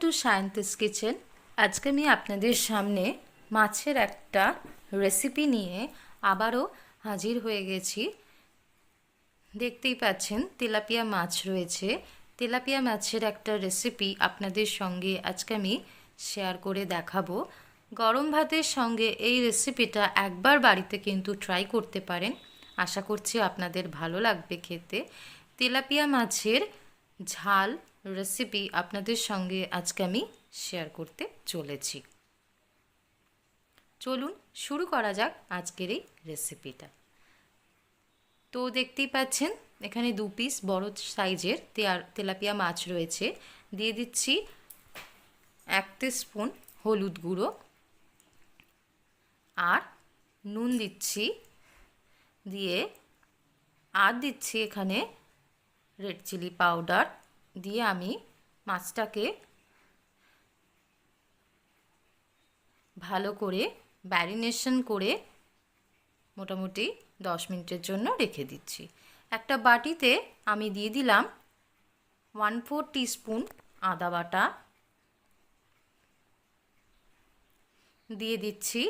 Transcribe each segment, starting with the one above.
Two scientist kitchen. আজকে আমি আপনাদের সামনে মাছের একটা রেসিপি নিয়ে আবারও হাজির হয়ে গেছি। দেখতেই পাচ্ছেন তেলাপিয়া মাছ রয়েছে। তেলাপিয়া মাছের একটা রেসিপি আপনাদের সঙ্গে আজকে আমি শেয়ার করে দেখাবো। গরম ভাতের সঙ্গে এই রেসিপিটা একবার বাড়িতে কিন্তু ট্রাই করতে পারেন। আশা করছি আপনাদের ভালো লাগবে খেতে। তেলাপিয়া মাছের ঝাল রেসিপি আপনাদের সঙ্গে আজকে আমি শেয়ার করতে চলেছি। চলুন শুরু করা যাক আজকের এই রেসিপিটা। তো দেখতেই পাচ্ছেন এখানে 2 পিস বড় সাইজের তেলাপিয়া মাছ রয়েছে। দিয়ে দিচ্ছি 1 স্পুন হলুদ গুঁড়ো আর নুন দিচ্ছি, দিয়ে আর দিচ্ছি এখানে রেড চিলি পাউডার। দিয়ে আমি মাছটাকে ভালো করে ম্যারিনেশন করে মোটামুটি 10 মিনিটের জন্য রেখে দিচ্ছি। একটা বাটিতে আমি দিয়ে দিলাম 1/4 টিস্পুন আদা বাটা, দিয়ে দিচ্ছি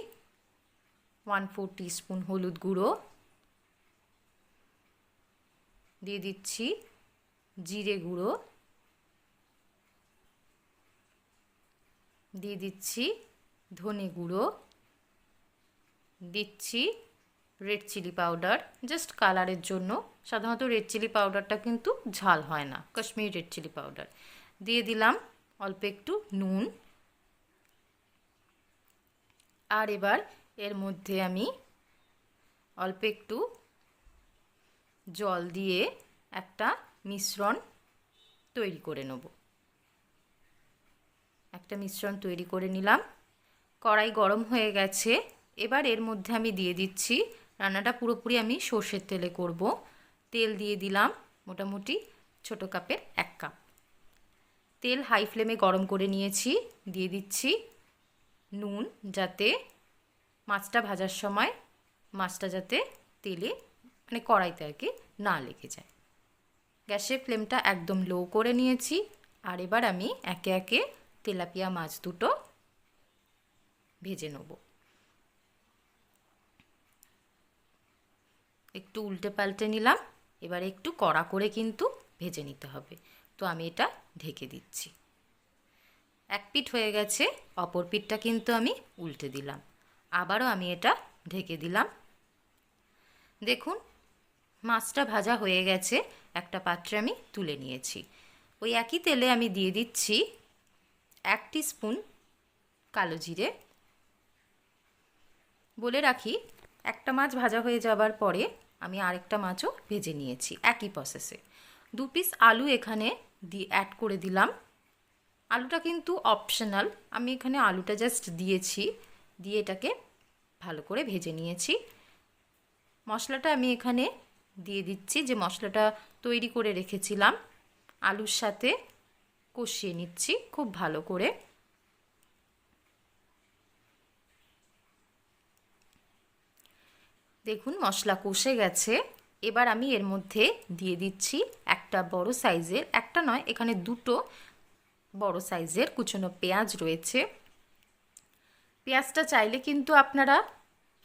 1/4 টিস্পুন হলুদ গুঁড়ো, দিয়ে দিচ্ছি জিরে গুঁড়ো, দিয়ে দিচ্ছি ধনে গুঁড়ো, দিচ্ছি রেড চিলি পাউডার জাস্ট কালারের জন্য। সাধারণত রেড চিলি পাউডারটা কিন্তু ঝাল হয় না, কাশ্মীরি রেড চিলি পাউডার। দিয়ে দিলাম অল্প একটু নুন। আর এবার এর মধ্যে আমি অল্প একটু জল দিয়ে একটা মিশ্রণ তৈরি করে নেব। একটা মিশ্রণ তৈরি করে নিলাম। কড়াই গরম হয়ে গেছে। এবার এর মধ্যে আমি দিয়ে দিচ্ছি, রান্নাটা পুরোপুরি আমি সর্ষের তেলে করব। তেল দিয়ে দিলাম মোটামুটি ছোট কাপের 1 কাপ। তেল হাই ফ্লেমে গরম করে নিয়েছি। দিয়ে দিচ্ছি নুন, যাতে মাছটা ভাজার সময় মাছটা যাতে তেলে মানে কড়াইতে আর কি না লেগে যায়। গ্যাসের ফ্লেমটা একদম লো করে নিয়েছি। আর এবার আমি একে একে তেলাপিয়া মাছ দুটো ভেজে নেব। একটু উল্টে পাল্টে নিলাম। এবার একটু কড়া করে কিন্তু ভেজে নিতে হবে। তো আমি এটা ঢেকে দিচ্ছি। এক পিঠ হয়ে গেছে, অপর পিঠটা কিন্তু আমি উল্টে দিলাম। আবারও আমি এটা ঢেকে দিলাম। দেখুন মাছটা ভাজা হয়ে গেছে। একটা পাত্রে আমি তুলে নিয়েছি। ওই একই তেলে আমি দিয়ে দিচ্ছি 1 টিস্পুন কালো জিরে। বলে রাখি, একটা মাছ ভাজা হয়ে যাবার পরে আমি আরেকটা মাছও ভেজে নিয়েছি একই প্রসেসে। 2 পিস আলু এখানে অ্যাড করে দিলাম। আলুটা কিন্তু অপশনাল, আমি এখানে আলুটা জাস্ট দিয়েছি, দিয়ে এটাকে ভালো করে ভেজে নিয়েছি। মশলাটা আমি এখানে দিয়ে দিচ্ছি, যে মশলাটা তৈরি করে রেখেছিলাম আলুর সাথে কষিয়ে নিচ্ছি খুব ভালো করে। দেখুন মশলা কষে গেছে। এবার আমি এর মধ্যে দিয়ে দিচ্ছি একটা বড় সাইজের, একটা নয় এখানে 2টো বড় সাইজের কুচনো পেঁয়াজ রয়েছে। পেঁয়াজটা চাইলে কিন্তু আপনারা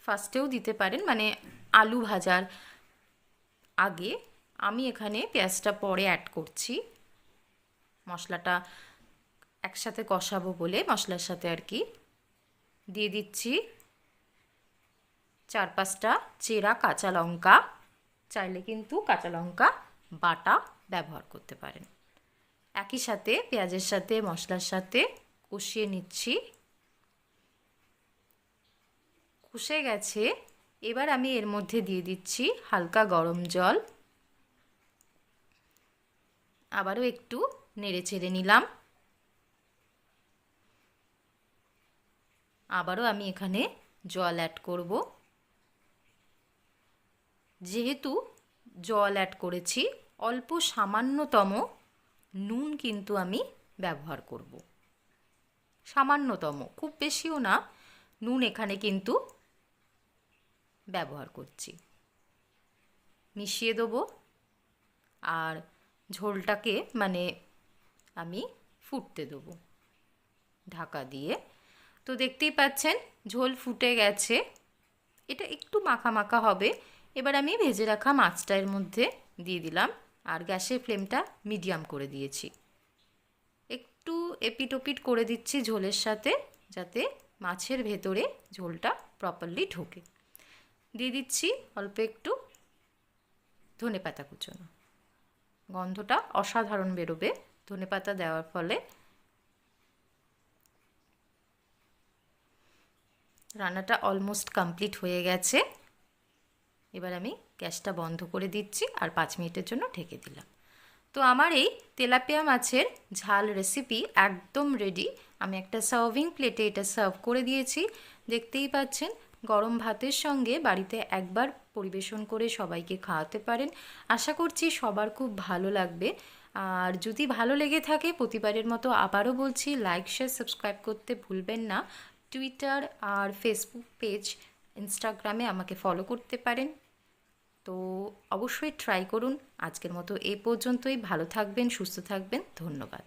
ফার্স্টেও দিতে পারেন, মানে আলু ভাজার আগে। আমি এখানে পেঁয়াজটা পরে অ্যাড করছি, মশলাটা একসাথে কষাবো বলে মশলার সাথে আর কি। দিয়ে দিচ্ছি 4-5টা চেরা কাঁচা লঙ্কা, চাইলে কিন্তু কাঁচা লঙ্কা বাটা ব্যবহার করতে পারেন। একই সাথে পেঁয়াজের সাথে মশলার সাথে কষিয়ে নিচ্ছি। কষে গেছে। এবার আমি এর মধ্যে দিয়ে দিচ্ছি হালকা গরম জল। আবারও একটু নেড়ে চেড়ে নিলাম। আবারও আমি এখানে জল অ্যাড করব। যেহেতু জল অ্যাড করেছি, অল্প সামান্যতম নুন কিন্তু আমি ব্যবহার করব। সামান্যতম, খুব বেশিও না, নুন এখানে কিন্তু ব্যবহার করছি। মিশিয়ে দেবো আর ঝোলটাকে মানে আমি ফুটতে দেবো। ঢাকা দিয়ে। তো দেখতেই পাচ্ছেন ঝোল ফুটে গেছে, এটা একটু মাখা মাখা হবে। এবার আমি ভেজে রাখা মাছটা এর মধ্যে দিয়ে দিলাম আর গ্যাসের ফ্লেমটা মিডিয়াম করে দিয়েছি। একটু এপিট ওপিট করে দিচ্ছি ঝোলের সাথে, যাতে মাছের ভেতরে ঝোলটা প্রপারলি ঢোকে। দিয়ে দিচ্ছি অল্প একটু ধনেপাতা কুচোনো, গন্ধটা অসাধারণ বেরোবে ধনেপাতা দেওয়ার ফলে। রান্নাটা অলমোস্ট কমপ্লিট হয়ে গেছে। এবার আমি গ্যাসটা বন্ধ করে দিচ্ছি আর 5 মিনিটের জন্য ঢেকে দিলাম। তো আমার এই তেলাপিয়া মাছের ঝাল রেসিপি একদম রেডি। আমি একটা সার্ভিং প্লেটে এটা সার্ভ করে দিয়েছি। দেখতেই পাচ্ছেন গরম ভাতের সঙ্গে বাড়িতে একবার পরিবেশন করে সবাইকে খাওয়াতে পারেন। আশা করছি সবার খুব ভালো লাগবে। আর যদি ভালো লেগে থাকে প্রতিবারের মতো আবারও বলছি, লাইক শেয়ার সাবস্ক্রাইব করতে ভুলবেন না। টুইটার আর ফেসবুক পেজ, ইনস্টাগ্রামে আমাকে ফলো করতে পারেন। তো অবশ্যই ট্রাই করুন। আজকের মতো এ পর্যন্তই। ভালো থাকবেন, সুস্থ থাকবেন। ধন্যবাদ।